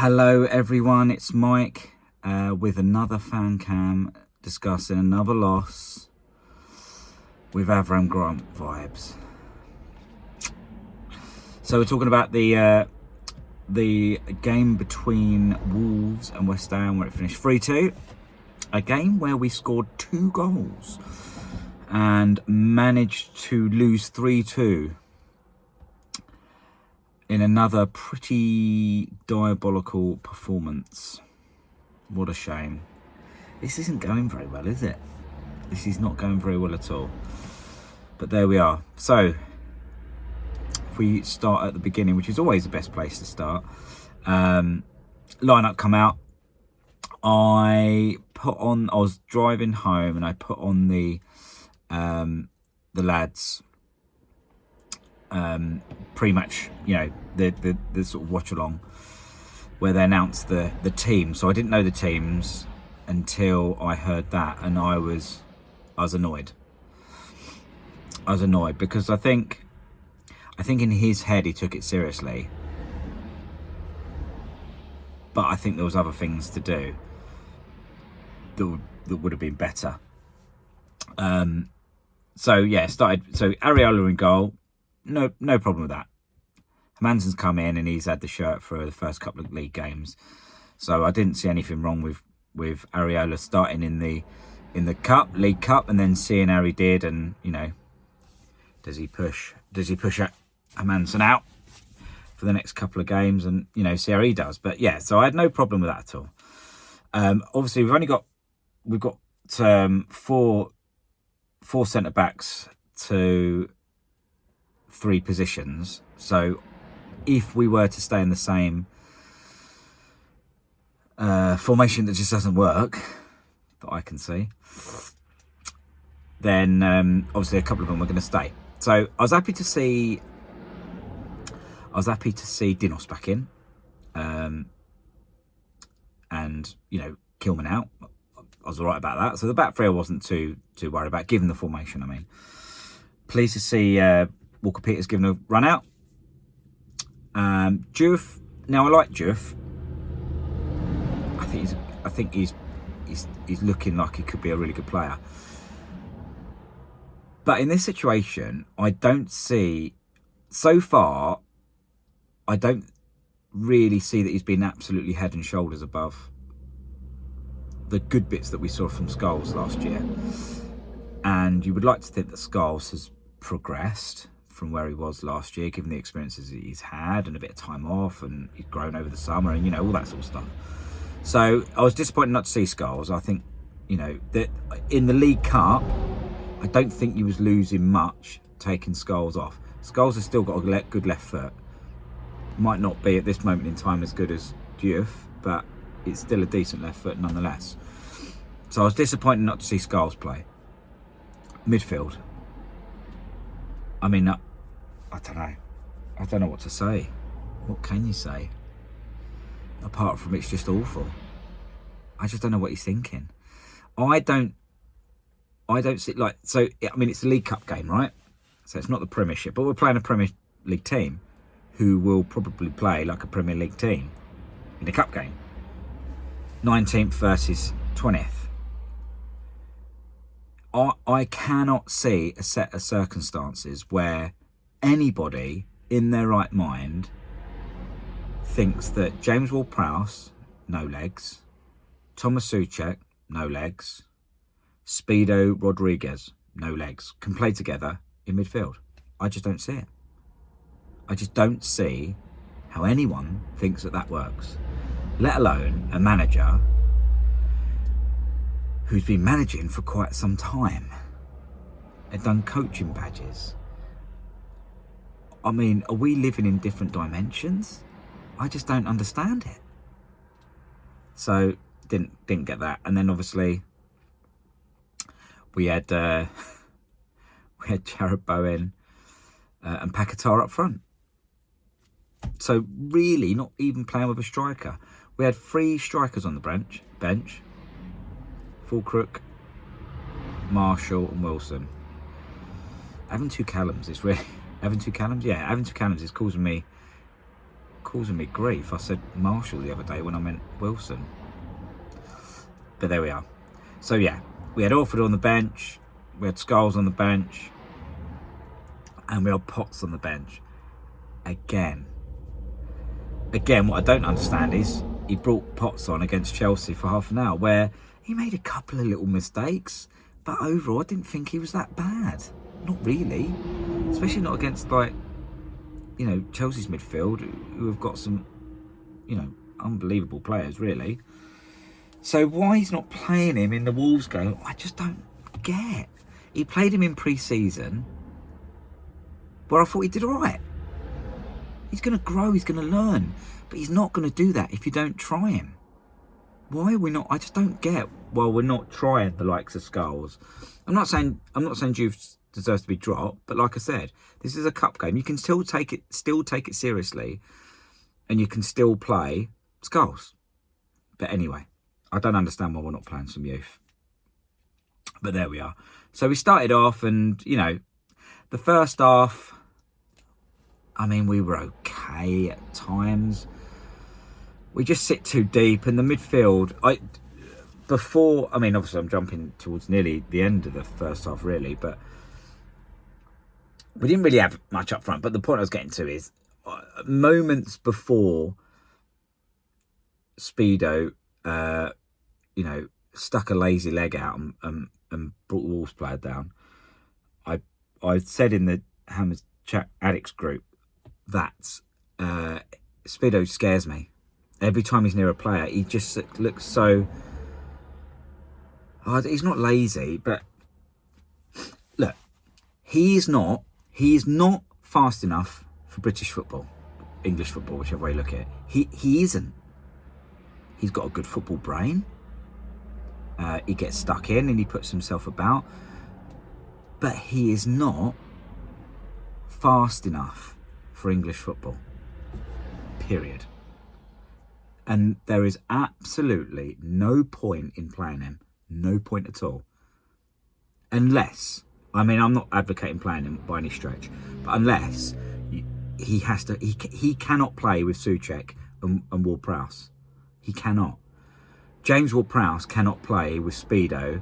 Hello everyone, it's Mike with another fan cam discussing another loss with Avram Grant vibes. So we're talking about the game between Wolves and West Ham where it finished 3-2. A game where we scored 2 goals and managed to lose 3-2 in another pretty diabolical performance. What a shame. This isn't going very well, is it? This is not going very well at all. But there we are. So, if we start at the beginning, which is always the best place to start. Lineup come out. I was driving home and I put on the lads pre-match, the sort of watch along where they announced the team. So I didn't know the teams until I heard that, and I was annoyed. I was annoyed because I think in his head he took it seriously, but I think there was other things to do that would have been better. So Areola in goal. No problem with that. Hermansen's come in and he's had the shirt for the first couple of league games, so I didn't see anything wrong with Areola starting in the League Cup, and then seeing how he did, and does he push Hermansen out for the next couple of games, and see how he does. But yeah, so I had no problem with that at all. Obviously we've got four centre backs to 3 positions. So if we were to stay in the same formation that just doesn't work, that I can see, then obviously a couple of them are going to stay. So I was happy to see Dinos back in, and Kilman out. I was all right about that. So the back three I wasn't too worried about, given the formation. I mean, pleased to see Walker Peters given a run out. Diouf. Now I like Diouf. I think he's looking like he could be a really good player. But in this situation, I don't really see that he's been absolutely head and shoulders above the good bits that we saw from Scholes last year. And you would like to think that Scholes has progressed from where he was last year, given the experiences he's had and a bit of time off, and he's grown over the summer, and all that sort of stuff. So I was disappointed not to see Scholes. I think that in the League Cup, I don't think he was losing much taking Scholes off. Scholes has still got a good left foot. Might not be at this moment in time as good as Diouf, but it's still a decent left foot nonetheless. So I was disappointed not to see Scholes play. Midfield. I mean, I don't know. I don't know what to say. What can you say? Apart from it's just awful. I just don't know what he's thinking. I don't see, so, I mean, it's a League Cup game, right? So it's not the Premiership, but we're playing a Premier League team who will probably play like a Premier League team in a cup game. 19th versus 20th. I cannot see a set of circumstances where anybody in their right mind thinks that James Ward-Prowse, no legs, Thomas Souček, no legs, Speedo Rodriguez, no legs, can play together in midfield. I just don't see it. I just don't see how anyone thinks that works, let alone a manager who's been managing for quite some time and done coaching badges. I mean, are we living in different dimensions? I just don't understand it. So didn't get that. And then obviously we had Jared Bowen and Paquetá up front. So really not even playing with a striker. We had 3 strikers on the bench. Fulcrook, Marshall and Wilson. Having 2 Callums is really... Having 2 Callums? Yeah, having 2 Callums is causing me causing me grief. I said Marshall the other day when I meant Wilson. But there we are. So yeah, we had Orford on the bench, we had Scholes on the bench, and we had Potts on the bench. Again, what I don't understand is he brought Potts on against Chelsea for half an hour where he made a couple of little mistakes, but overall I didn't think he was that bad. Not really. Especially not against, like, you know, Chelsea's midfield, who have got some, you know, unbelievable players, really. So why he's not playing him in the Wolves game, I just don't get. He played him in pre-season, where I thought he did all right. He's going to grow, he's going to learn, but he's not going to do that if you don't try him. Why are we not? I just don't get why we're not trying the likes of Scholes. I'm not saying Juve deserves to be dropped, but like I said, this is a cup game. You can still take it seriously, and you can still play Scholes. But anyway, I don't understand why we're not playing some youth. But there we are. So we started off, and you know, the first half, I mean, we were okay at times. We just sit too deep, and the midfield, obviously I'm jumping towards nearly the end of the first half, really, but we didn't really have much up front. But the point I was getting to is, moments before Speedo, you know, stuck a lazy leg out and brought the Wolves player down, I said in the Hammers Chat Addicts group that Speedo scares me. Every time he's near a player, he just looks so... he's not lazy, but look, he is not fast enough for British football, English football, whichever way you look at it. He isn't. He's got a good football brain. He gets stuck in and he puts himself about, but he is not fast enough for English football. Period. And there is absolutely no point in playing him. No point at all. Unless, I mean, I'm not advocating playing him by any stretch, but unless he cannot play with Souček and Ward-Prowse. He cannot. James Ward-Prowse cannot play with Speedo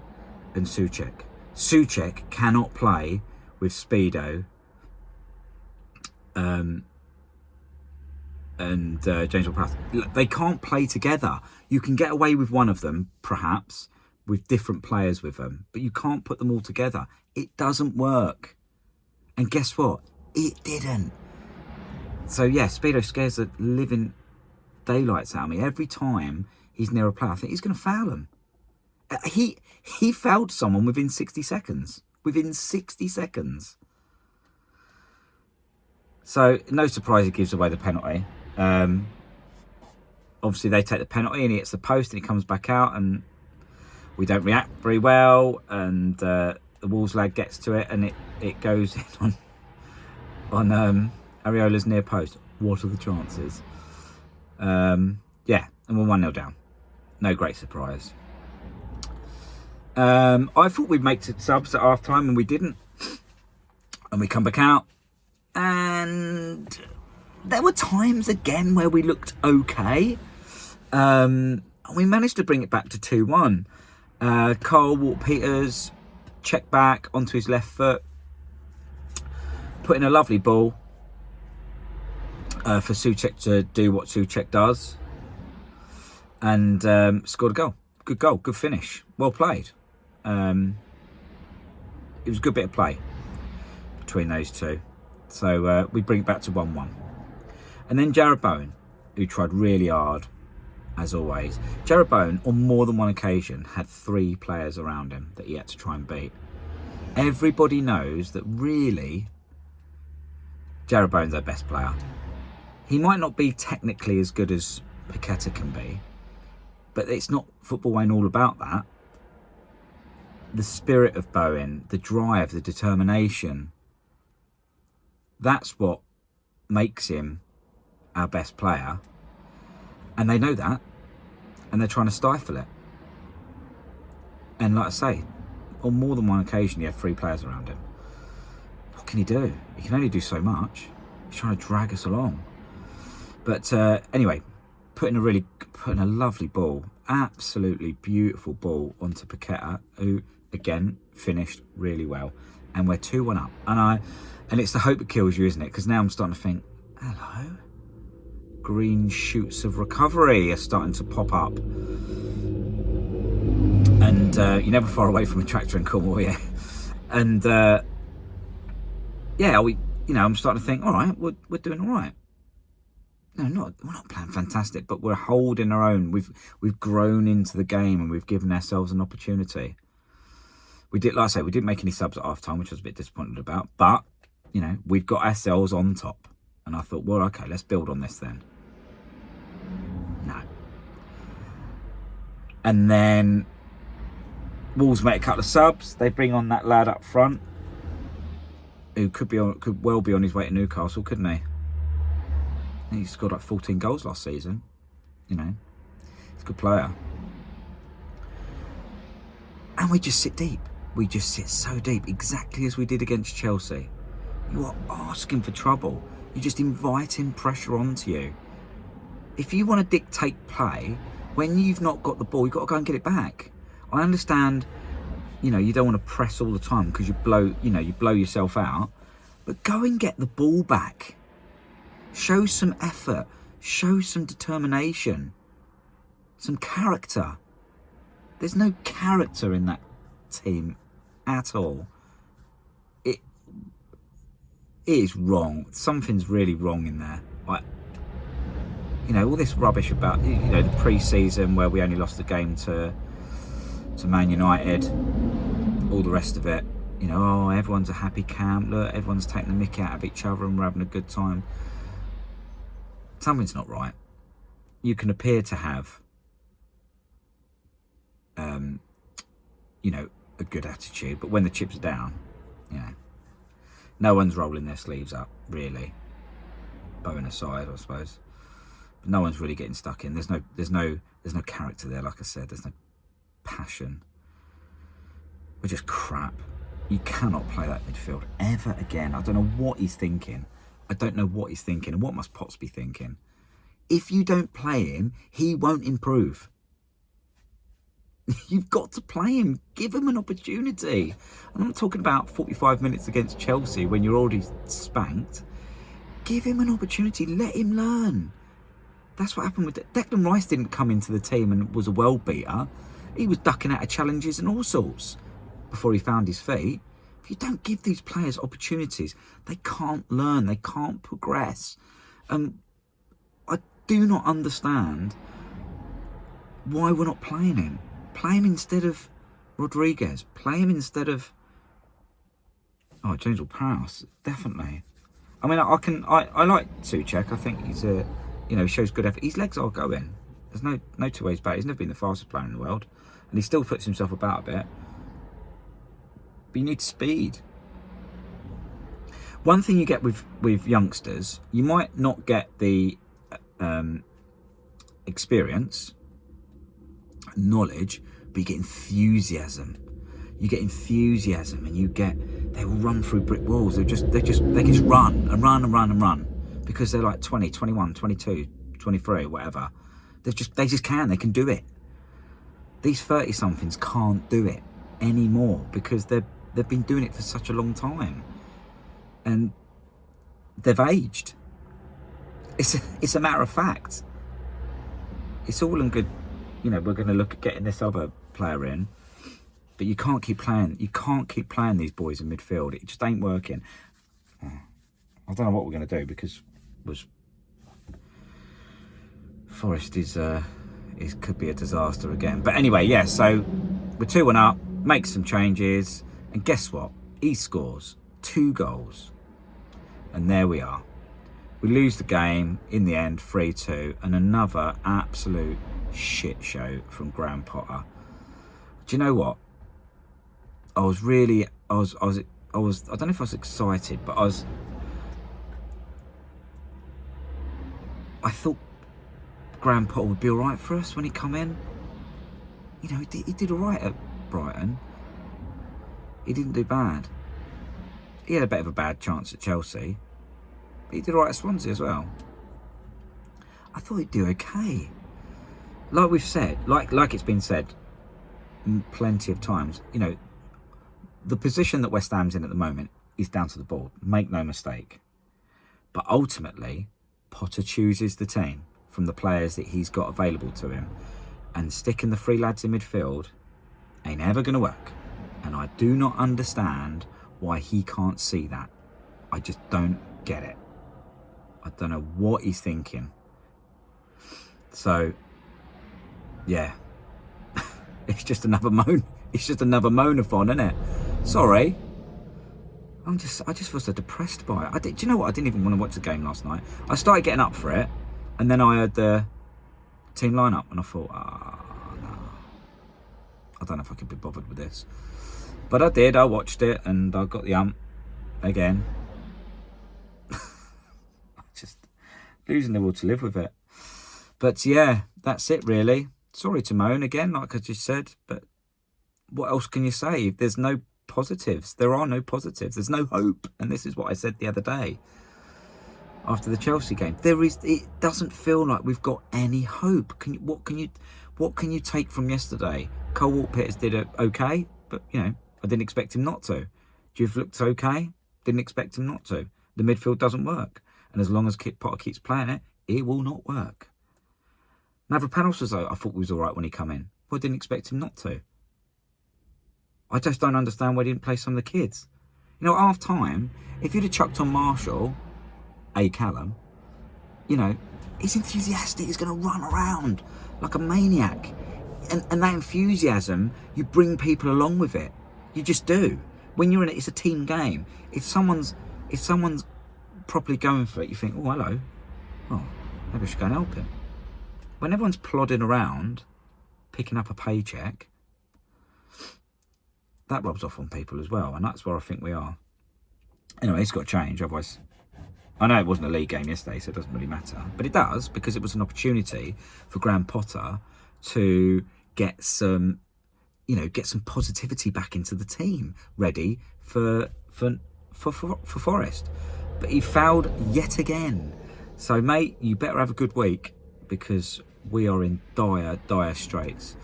and Souček. Souček cannot play with Speedo and James Ward-Prowse. They can't play together. You can get away with one of them, perhaps, with different players with them, but you can't put them all together. It doesn't work. And guess what? It didn't. So yeah, Speedo scares the living daylights out of me. Every time he's near a player, I think he's going to foul him. He fouled someone within 60 seconds. Within 60 seconds. So no surprise he gives away the penalty. Obviously they take the penalty and he hits the post and he comes back out and we don't react very well, and the Wolves lad gets to it and it goes in on Areola's near post. What are the chances? Yeah, and we're 1-0 down. No great surprise. I thought we'd make subs at half time and we didn't. And we come back out and there were times again where we looked okay. We managed to bring it back to 2-1. Carl Walker-Peters checked back onto his left foot, put in a lovely ball for Souček to do what Souček does, and scored a goal. Good goal, good finish, well played. It was a good bit of play between those two. So we bring it back to 1-1. And then Jarrod Bowen, who tried really hard, as always. Jarrod Bowen, on more than one occasion, had 3 players around him that he had to try and beat. Everybody knows that really Jarrod Bowen's our best player. He might not be technically as good as Paqueta can be, but it's not, football ain't all about that. The spirit of Bowen, the drive, the determination, that's what makes him our best player. And they know that, and they're trying to stifle it. And like I say, on more than one occasion, he had 3 players around him. What can he do? He can only do so much. He's trying to drag us along. But anyway, putting a lovely ball, absolutely beautiful ball onto Paqueta, who again finished really well, and we're 2-1 up. And it's the hope that kills you, isn't it? Because now I'm starting to think, hello, green shoots of recovery are starting to pop up. And you're never far away from a tractor in Cornwall, yeah. And yeah, I'm starting to think, all right, we're doing all right. No, we're not playing fantastic, but we're holding our own. We've grown into the game, and we've given ourselves an opportunity. We did, like I say, we didn't make any subs at half time, which I was a bit disappointed about. But we've got ourselves on top, and I thought, well, okay, let's build on this then. No. And then Wolves make a couple of subs. They bring on that lad up front, who could well be on his way to Newcastle, couldn't he? He scored like 14 goals last season. He's a good player. And we just sit deep. We just sit so deep, exactly as we did against Chelsea. You are asking for trouble. You're just inviting pressure onto you. If you want to dictate play, when you've not got the ball, you've got to go and get it back. I understand, you don't want to press all the time because you blow yourself out. But go and get the ball back. Show some effort. Show some determination. Some character. There's no character in that team at all. It is wrong. Something's really wrong in there. All this rubbish about the pre-season where we only lost the game to Man United, all the rest of it. Everyone's a happy camp. Look, everyone's taking the mick out of each other and we're having a good time. Something's not right. You can appear to have a good attitude, but when the chips are down, no one's rolling their sleeves up, really. Bowing aside, I suppose. But no one's really getting stuck in. There's no character there, like I said. There's no passion. We're just crap. You cannot play that midfield ever again. I don't know what he's thinking. And what must Potts be thinking? If you don't play him, he won't improve. You've got to play him. Give him an opportunity. I'm not talking about 45 minutes against Chelsea when you're already spanked. Give him an opportunity. Let him learn. That's what happened with Declan Rice. Didn't come into the team and was a world beater. He was ducking out of challenges and all sorts before he found his feet. If you don't give these players opportunities, they can't learn. They can't progress. I do not understand why we're not playing him. Play him instead of Rodriguez. Play him instead of James Ward-Prowse. Definitely. I mean, I like Souček. I think he's he shows good effort. His legs are going. There's no two ways about it. He's never been the fastest player in the world, and he still puts himself about a bit. But you need speed. One thing you get with youngsters, you might not get the experience, knowledge, but you get enthusiasm. And they will run through brick walls. They just run and run because they're like 20, 21, 22, 23, whatever. They can do it. These 30-somethings can't do it anymore because they've been doing it for such a long time, and they've aged. It's a matter of fact. It's all in good. We're going to look at getting this other player in, but you can't keep playing. You can't keep playing these boys in midfield. It just ain't working. I don't know what we're going to do because Forest could be a disaster again. But anyway, yeah. So we're 2-1 up. Make some changes, and guess what? He scores 2 goals, and there we are. We lose the game in the end, 3-2, and another absolute shit show from Graham Potter. Do you know what? I don't know if I was excited, but I thought Graham Potter would be all right for us when he come in. He did all right at Brighton. He didn't do bad. He had a bit of a bad chance at Chelsea, but he did all right at Swansea as well. I thought he'd do okay. Like we've said, like it's been said plenty of times, you know, the position that West Ham's in at the moment is down to the board. Make no mistake. But ultimately, Potter chooses the team from the players that he's got available to him, and sticking the three lads in midfield ain't ever going to work. And I do not understand why he can't see that. I just don't get it. I don't know what he's thinking. So, yeah. It's just another moan. It's just another moan-a-thon, isn't it? Sorry. I just feel so depressed by it. Do you know what? I didn't even want to watch the game last night. I started getting up for it, and then I heard the team lineup, and I thought, no. I don't know if I could be bothered with this. But I did. I watched it, and I got the ump again. Just losing the will to live with it. But yeah, that's it really. Sorry to moan again, like I just said, but what else can you say? There's no positives. There are no positives. There's no hope. And this is what I said the other day after the Chelsea game. It doesn't feel like we've got any hope. What can you take from yesterday? Cole Walker-Peters did okay, but you know, I didn't expect him not to. Juve looked okay. Didn't expect him not to. The midfield doesn't work. And as long as Potter keeps playing it, it will not work. Mavropanos I thought was all right when he come in. But I didn't expect him not to. I just don't understand why he didn't play some of the kids. You know, at half-time, if you'd have chucked on Marshall, Callum, you know, he's enthusiastic. He's going to run around like a maniac. And that enthusiasm, you bring people along with it. You just do. When you're in it, it's a team game. If someone's properly going for it, you think, oh, hello. Oh, maybe I should go and help him. When everyone's plodding around, picking up a paycheck, that rubs off on people as well. And that's where I think we are. Anyway, it's got to change. Otherwise, I know it wasn't a league game yesterday, so it doesn't really matter. But it does, because it was an opportunity for Graham Potter to get some positivity back into the team, ready for Forest. But he fouled yet again. So, mate, you better have a good week, because we are in dire straits.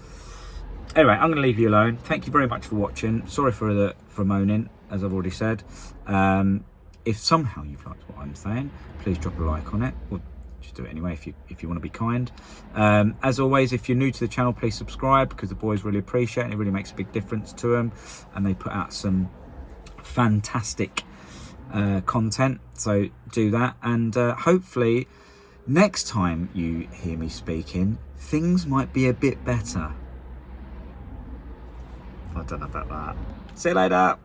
Anyway, I'm going to leave you alone. Thank you very much for watching. Sorry for moaning, as I've already said. If somehow you've liked what I'm saying, please drop a like on it. Or just do it anyway if you want to be kind. As always, if you're new to the channel, please subscribe, because the boys really appreciate it. It really makes a big difference to them, and they put out some fantastic content. So do that, and hopefully next time you hear me speaking, things might be a bit better. I don't know about that. See you later.